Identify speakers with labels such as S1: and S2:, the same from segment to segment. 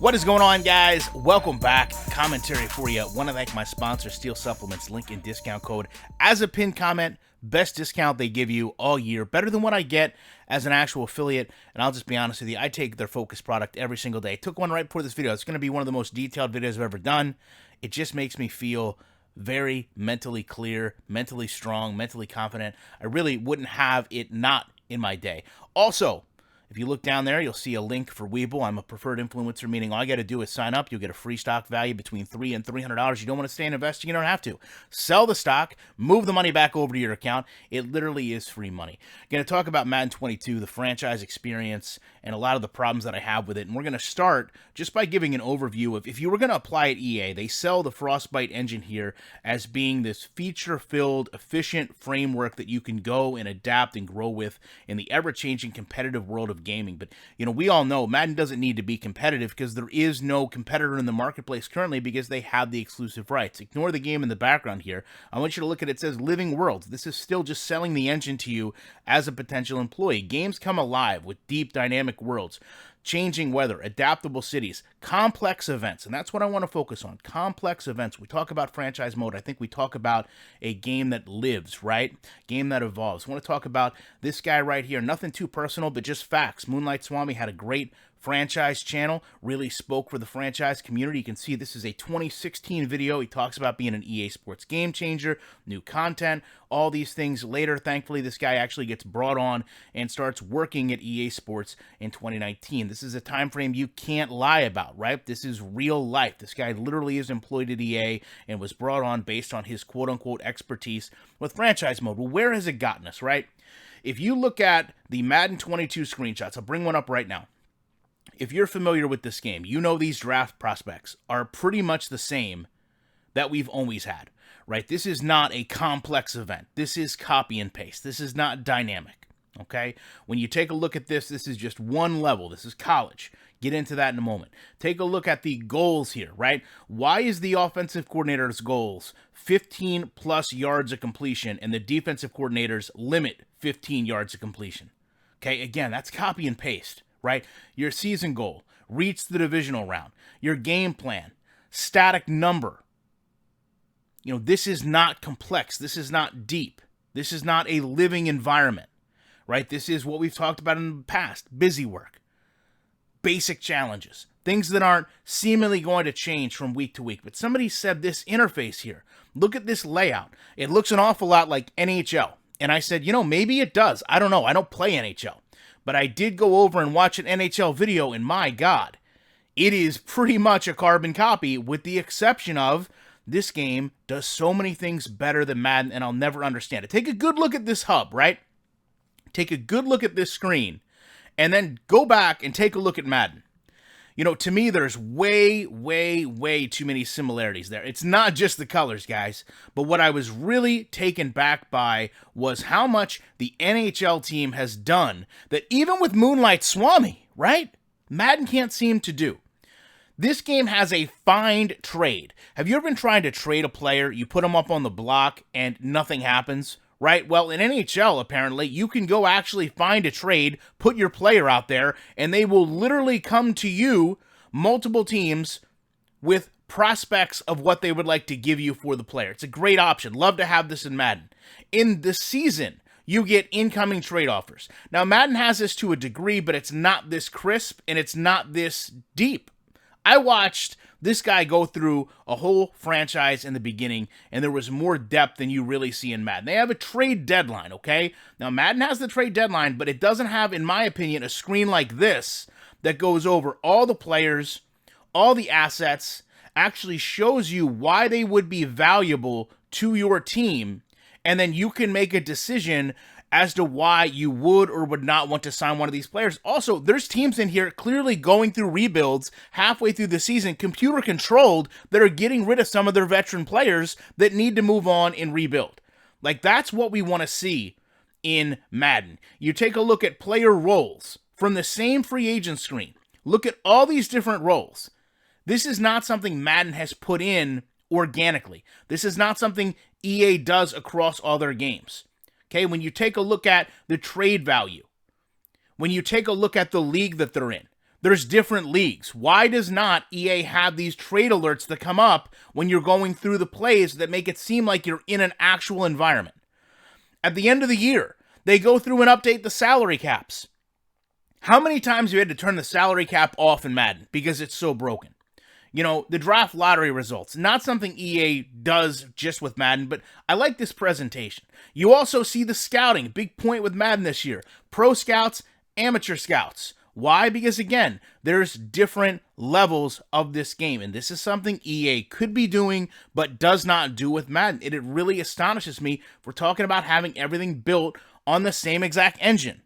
S1: What is going on, guys? Welcome back. Commentary for you. Want to thank my sponsor, Steel Supplements. Link in discount code as a pinned comment. Best discount they give you all year. Better than what I get as an actual affiliate. And I'll just be honest with you, I take their Focus product every single day. I took one right before this video. It's going to be one of the most detailed videos I've ever done. It just makes me feel very mentally clear, mentally strong, mentally confident. I really wouldn't have it not in my day. Also, if you look down there, you'll see a link for Webull. I'm a preferred influencer, meaning all you got to do is sign up. You'll get a free stock value between $300 and $300. You don't want to stay in investing, you don't have to. Sell the stock, move the money back over to your account. It literally is free money. Going to talk about Madden 22, the franchise experience, and a lot of the problems that I have with it. And we're going to start just by giving an overview of if you were going to apply at EA, they sell the Frostbite engine here as being this feature-filled, efficient framework that you can go and adapt and grow with in the ever-changing competitive world of gaming. But, you know, we all know Madden doesn't need to be competitive because there is no competitor in the marketplace currently because they have the exclusive rights. Ignore the game in the background here. I want you to look at it. It says Living Worlds. This is still just selling the engine to you as a potential employee. Games come alive with deep, dynamic worlds, changing weather, adaptable cities, complex events, and that's what I want to focus on. Complex events. We talk about franchise mode. I think we talk about a game that lives, right? Game that evolves. I want to talk about this guy right here. Nothing too personal, but just facts. Moonlight Swami had a great franchise channel, really spoke for the franchise community. You can see this is a 2016 video. He talks about being an EA Sports game changer, new content, all these things. Later, thankfully, this guy actually gets brought on and starts working at EA Sports in 2019. This is a time frame you can't lie about, right? This is real life. This guy literally is employed at EA and was brought on based on his quote-unquote expertise with franchise mode. Well, where has it gotten us, right? If you look at the Madden 22 screenshots, I'll bring one up right now. If you're familiar with this game, you know these draft prospects are pretty much the same that we've always had, right? This is not a complex event. This is copy and paste. This is not dynamic, okay? When you take a look at this, this is just one level. This is college. Get into that in a moment. Take a look at the goals here, right? Why is the offensive coordinator's goals 15 plus yards of completion and the defensive coordinator's limit 15 yards of completion? Okay, again, that's copy and paste. Right? Your season goal, reach the divisional round, your game plan, static number. You know, this is not complex. This is not deep. This is not a living environment, right? This is what we've talked about in the past, busy work, basic challenges, things that aren't seemingly going to change from week to week. But somebody said this interface here, look at this layout. It looks an awful lot like NHL. And I said, you know, maybe it does. I don't know. I don't play NHL. But I did go over and watch an NHL video, and my God, it is pretty much a carbon copy with the exception of this game does so many things better than Madden, and I'll never understand it. Take a good look at this hub, right? Take a good look at this screen, and then go back and take a look at Madden. You know, to me, there's way too many similarities there. It's not just the colors, guys. But what I was really taken back by was how much the NHL team has done that even with Moonlight Swami, right? Madden can't seem to do. This game has a find trade. Have you ever been trying to trade a player? You put them up on the block and nothing happens, right? Well, in NHL, apparently, you can go actually find a trade, put your player out there, and they will literally come to you, multiple teams, with prospects of what they would like to give you for the player. It's a great option. Love to have this in Madden. In the season, you get incoming trade offers. Now, Madden has this to a degree, but it's not this crisp, and it's not this deep. I watched this guy go through a whole franchise in the beginning, and there was more depth than you really see in Madden. They have a trade deadline, okay? Now, Madden has the trade deadline, but it doesn't have, in my opinion, a screen like this that goes over all the players, all the assets, actually shows you why they would be valuable to your team, and then you can make a decision as to why you would or would not want to sign one of these players. Also, there's teams in here clearly going through rebuilds halfway through the season, computer controlled, that are getting rid of some of their veteran players that need to move on and rebuild. Like, that's what we want to see in Madden. You take a look at player roles from the same free agent screen. Look at all these different roles. This is not something Madden has put in organically. This is not something EA does across all their games. Okay, when you take a look at the trade value, when you take a look at the league that they're in, There's different leagues. Why does not EA have these trade alerts that come up when you're going through the plays that make it seem like you're in an actual environment? At the end of the year, they go through and update the salary caps. How many times have you had to turn the salary cap off in Madden because it's so broken? You know, the draft lottery results, not something EA does just with Madden, but I like this presentation. You also see the scouting, big point with Madden this year. Pro scouts, amateur scouts. Why? Because again, there's different levels of this game, and this is something EA could be doing, but does not do with Madden. It really astonishes me if we're talking about having everything built on the same exact engine.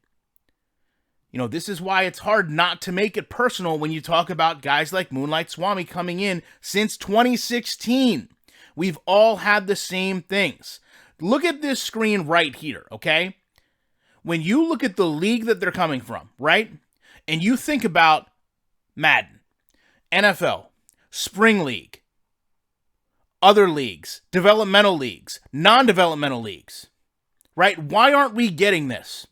S1: You know, this is why it's hard not to make it personal when you talk about guys like Moonlight Swami coming in since 2016. We've all had the same things. Look at this screen right here, okay? When you look at the league that they're coming from, right? And you think about Madden, NFL, Spring League, other leagues, developmental leagues, non-developmental leagues, right? Why aren't we getting this?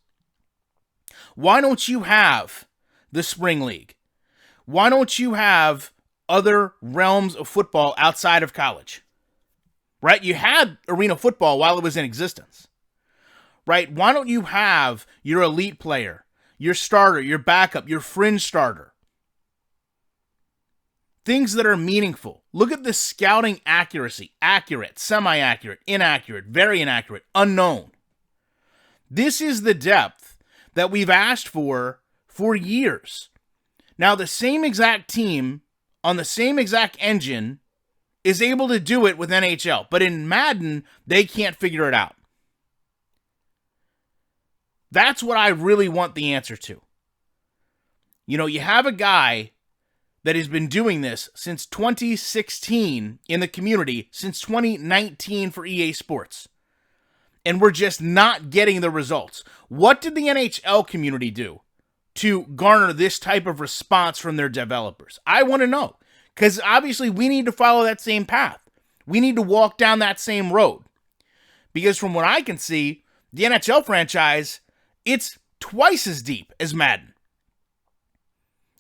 S1: Why don't you have the Spring League? Why don't you have other realms of football outside of college? Right? You had arena football while it was in existence. Right? Why don't you have your elite player, your starter, your backup, your fringe starter? Things that are meaningful. Look at the scouting accuracy. Accurate, semi-accurate, inaccurate, very inaccurate, unknown. This is the depth that we've asked for years. Now, the same exact team on the same exact engine is able to do it with NHL, but in Madden, they can't figure it out. That's what I really want the answer to. You know, you have a guy that has been doing this since 2016 in the community, since 2019 for EA Sports. And we're just not getting the results. What did the NHL community do to garner this type of response from their developers? I want to know, because obviously we need to follow that same path. We need to walk down that same road. Because from what I can see, the NHL franchise, it's twice as deep as Madden.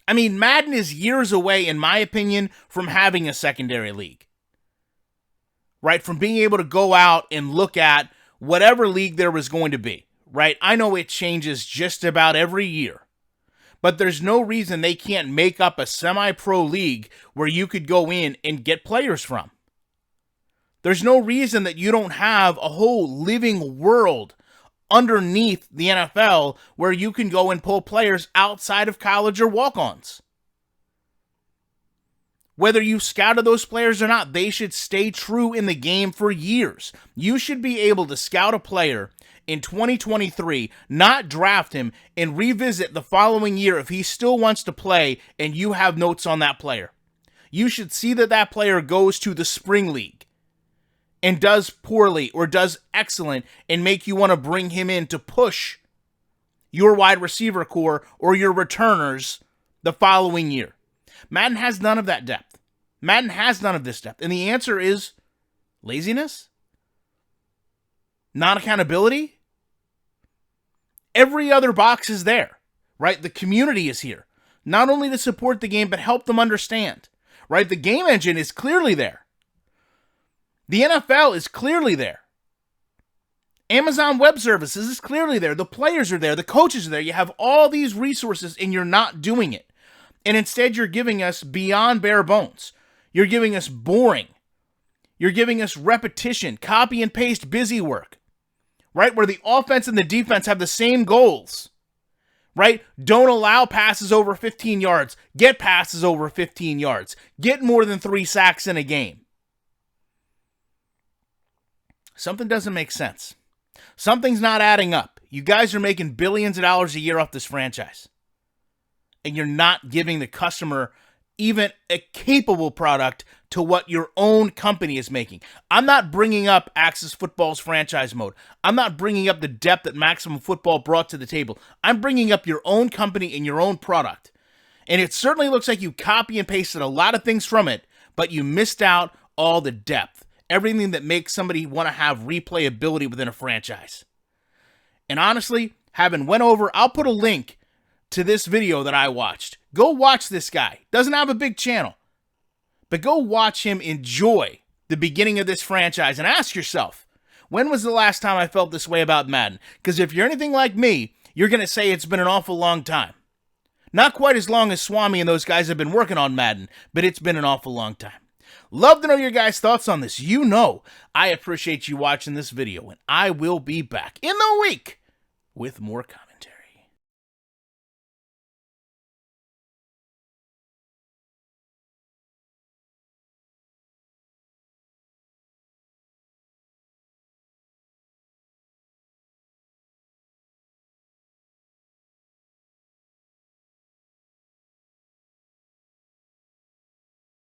S1: I mean, Madden is years away, in my opinion, from having a secondary league. Right? From being able to go out and look at whatever league there was going to be, right? I know it changes just about every year, but there's no reason they can't make up a semi-pro league where you could go in and get players from. There's no reason that you don't have a whole living world underneath the NFL where you can go and pull players outside of college or walk-ons. Whether you scouted those players or not, they should stay true in the game for years. You should be able to scout a player in 2023, not draft him, and revisit the following year if he still wants to play and you have notes on that player. You should see that that player goes to the Spring League and does poorly or does excellent and make you want to bring him in to push your wide receiver core or your returners the following year. Madden has none of that depth. Madden has none of this depth. And the answer is laziness? Non-accountability? Every other box is there, right? The community is here. Not only to support the game, but help them understand, right? The game engine is clearly there. The NFL is clearly there. Amazon Web Services is clearly there. The players are there. The coaches are there. You have all these resources and you're not doing it. And instead, you're giving us beyond bare bones. You're giving us boring. You're giving us repetition, copy and paste busy work, right? Where the offense and the defense have the same goals, right? Don't allow passes over 15 yards. Get passes over 15 yards. Get more than 3 sacks in a game. Something doesn't make sense. Something's not adding up. You guys are making billions of dollars a year off this franchise. And you're not giving the customer even a capable product to what your own company is making. I'm not bringing up Axis Football's franchise mode. I'm not bringing up the depth that Maximum Football brought to the table. I'm bringing up your own company and your own product. And it certainly looks like you copy and pasted a lot of things from it, but you missed out all the depth. Everything that makes somebody want to have replayability within a franchise. And honestly, having went over, I'll put a link to this video that I watched. Go watch this guy. Doesn't have a big channel. But go watch him enjoy the beginning of this franchise and ask yourself, when was the last time I felt this way about Madden? Because if you're anything like me, you're going to say it's been an awful long time. Not quite as long as Swami and those guys have been working on Madden, but it's been an awful long time. Love to know your guys' thoughts on this. You know I appreciate you watching this video, and I will be back in the week with more content.